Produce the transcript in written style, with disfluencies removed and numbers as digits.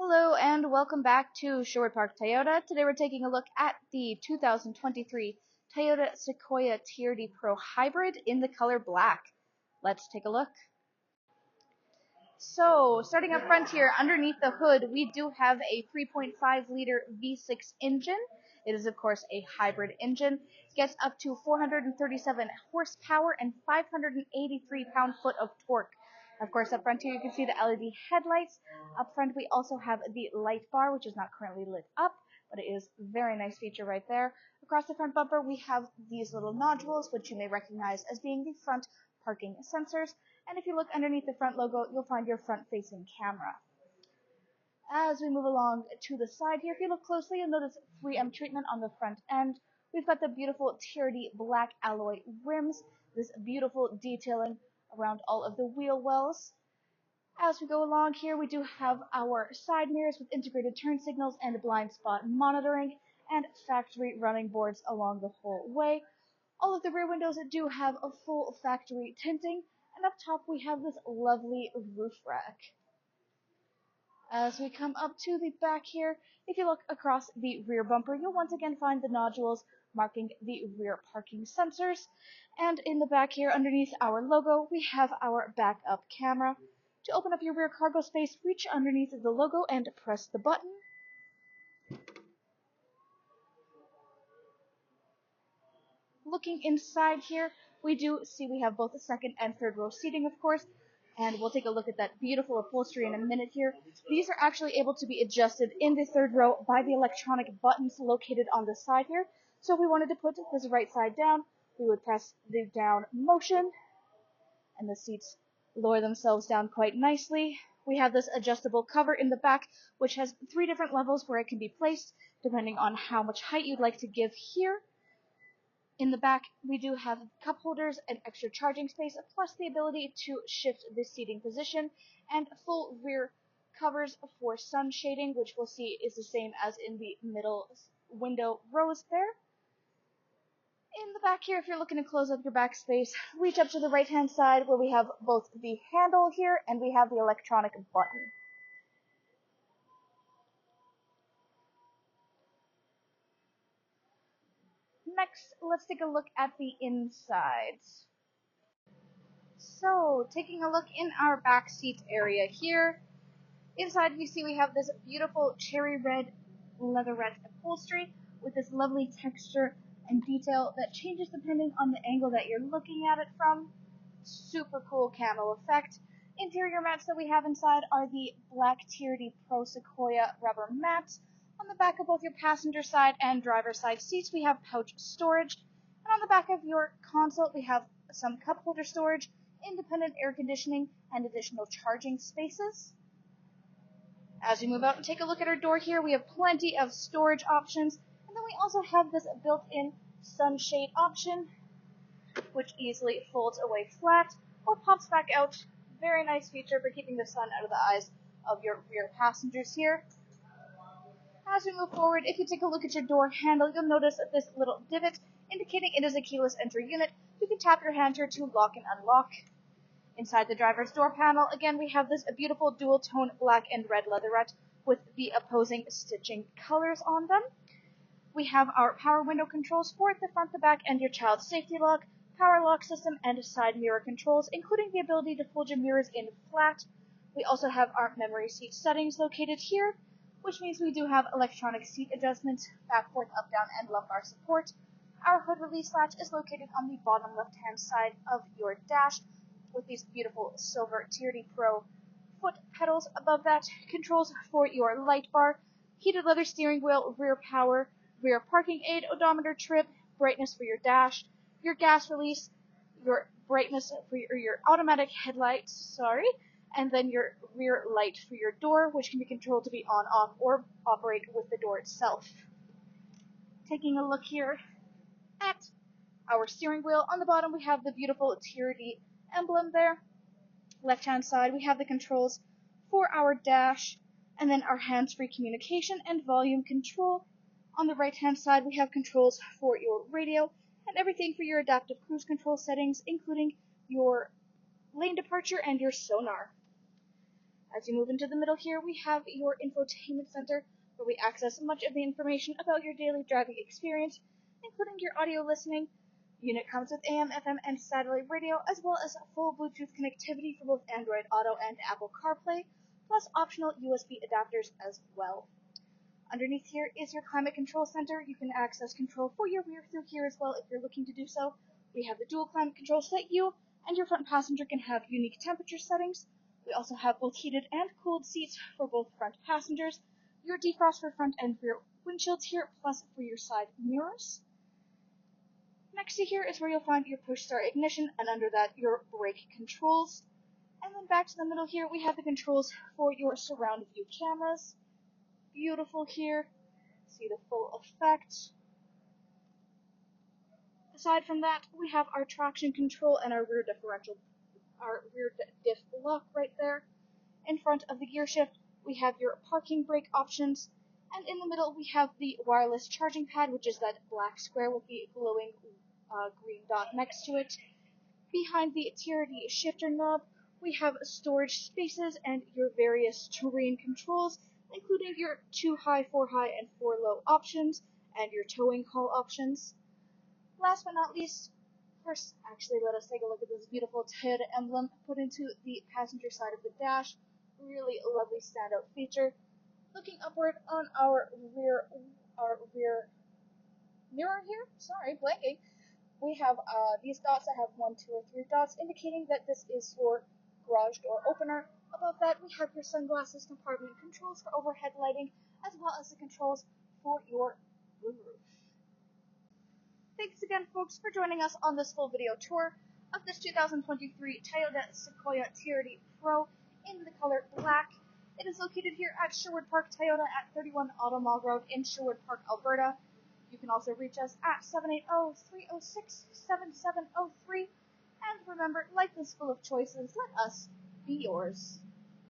Hello and welcome back to Sherwood Park Toyota. Today we're taking a look at the 2023 Toyota Sequoia TRD Pro Hybrid in the color black. Let's take a look. So, starting up front here, underneath the hood, we do have a 3.5 liter V6 engine. It is, of course, a hybrid engine. Gets up to 437 horsepower and 583 pound-foot of torque. Of course, up front here, you can see the LED headlights. Up front, we also have the light bar, which is not currently lit up, but it is a very nice feature right there. Across the front bumper, we have these little nodules, which you may recognize as being the front parking sensors. And if you look underneath the front logo, you'll find your front-facing camera. As we move along to the side here, if you look closely, you'll notice 3M treatment on the front end. We've got the beautiful TRD black alloy rims, this beautiful detailing around all of the wheel wells. As we go along here, we do have our side mirrors with integrated turn signals and blind spot monitoring, and factory running boards along the whole way. All of the rear windows do have a full factory tinting, and up top we have this lovely roof rack. As we come up to the back here, if you look across the rear bumper, you'll once again find the nodules marking the rear parking sensors. And in the back here, underneath our logo, we have our backup camera. To open up your rear cargo space, reach underneath the logo and press the button. Looking inside here, we do see we have both the second and third row seating, of course, and we'll take a look at that beautiful upholstery in a minute here. These are actually able to be adjusted in the third row by the electronic buttons located on the side here. So if we wanted to put this right side down, we would press the down motion, and the seats lower themselves down quite nicely. We have this adjustable cover in the back, which has 3 different levels where it can be placed, depending on how much height you'd like to give here. In the back, we do have cup holders and extra charging space, plus the ability to shift the seating position, and full rear covers for sun shading, which we'll see is the same as in the middle window rows there. In the back here, if you're looking to close up your back space, reach up to the right-hand side where we have both the handle here and we have the electronic button. Next, let's take a look at the insides. So, taking a look in our back seat area here, inside you see we have this beautiful cherry red leatherette upholstery with this lovely texture and detail that changes depending on the angle that you're looking at it from. Super cool camo effect. Interior mats that we have inside are the black TRD Pro Sequoia rubber mats. On the back of both your passenger side and driver side seats, we have pouch storage. And on the back of your console, we have some cup holder storage, independent air conditioning, and additional charging spaces. As we move out and take a look at our door here, we have plenty of storage options. And then we also have this built-in sunshade option, which easily folds away flat or pops back out. Very nice feature for keeping the sun out of the eyes of your rear passengers here. As we move forward, if you take a look at your door handle, you'll notice this little divot indicating it is a keyless entry unit. You can tap your hand here to lock and unlock. Inside the driver's door panel, again, we have this beautiful dual-tone black and red leatherette with the opposing stitching colors on them. We have our power window controls for the front, the back, and your child safety lock, power lock system, and side mirror controls, including the ability to fold your mirrors in flat. We also have our memory seat settings located here, which means we do have electronic seat adjustments, back, forth, up, down, and lumbar support. Our hood release latch is located on the bottom left-hand side of your dash, with these beautiful silver TRD Pro foot pedals. Above that, controls for your light bar, heated leather steering wheel, rear power, rear parking aid, odometer trip, brightness for your dash, your gas release, your brightness for your automatic headlights, and then your rear light for your door, which can be controlled to be on, off, or operate with the door itself. Taking a look here at our steering wheel, on the bottom we have the beautiful TRD emblem there. Left-hand side we have the controls for our dash, and then our hands-free communication and volume control. On the right-hand side, we have controls for your radio and everything for your adaptive cruise control settings, including your lane departure and your sonar. As you move into the middle here, we have your infotainment center, where we access much of the information about your daily driving experience, including your audio listening. The unit comes with AM, FM, and satellite radio, as well as full Bluetooth connectivity for both Android Auto and Apple CarPlay, plus optional USB adapters as well. Underneath here is your climate control center. You can access control for your rear through here as well if you're looking to do so. We have the dual climate control so that you and your front passenger can have unique temperature settings. We also have both heated and cooled seats for both front passengers, your defrost for front and rear windshields here, plus for your side mirrors. Next to here is where you'll find your push start ignition, and under that your brake controls. And then back to the middle here, we have the controls for your surround view cameras. Beautiful here. See the full effect. Aside from that, we have our traction control and our rear diff lock right there. In front of the gear shift, we have your parking brake options, and in the middle we have the wireless charging pad, which is that black square with the glowing green dot next to it. Behind the TRD shifter knob, we have storage spaces and your various terrain controls, including your 2 high, 4 high, and 4 low options, and your towing haul options. Last but not least, first, actually, let us take a look at this beautiful Toyota emblem put into the passenger side of the dash. Really lovely standout feature. Looking upward on our rear mirror here, sorry, blanking, we have these dots that have 1, 2, or 3 dots, indicating that this is your garage door opener. Above that, we have your sunglasses compartment controls for overhead lighting, as well as the controls for your moonroof. Thanks again, folks, for joining us on this full video tour of this 2023 Toyota Sequoia TRD Pro in the color black. It is located here at Sherwood Park Toyota at 31 Automall Road in Sherwood Park, Alberta. You can also reach us at 780-306-7703. And remember, life is full of choices. Let us be yours.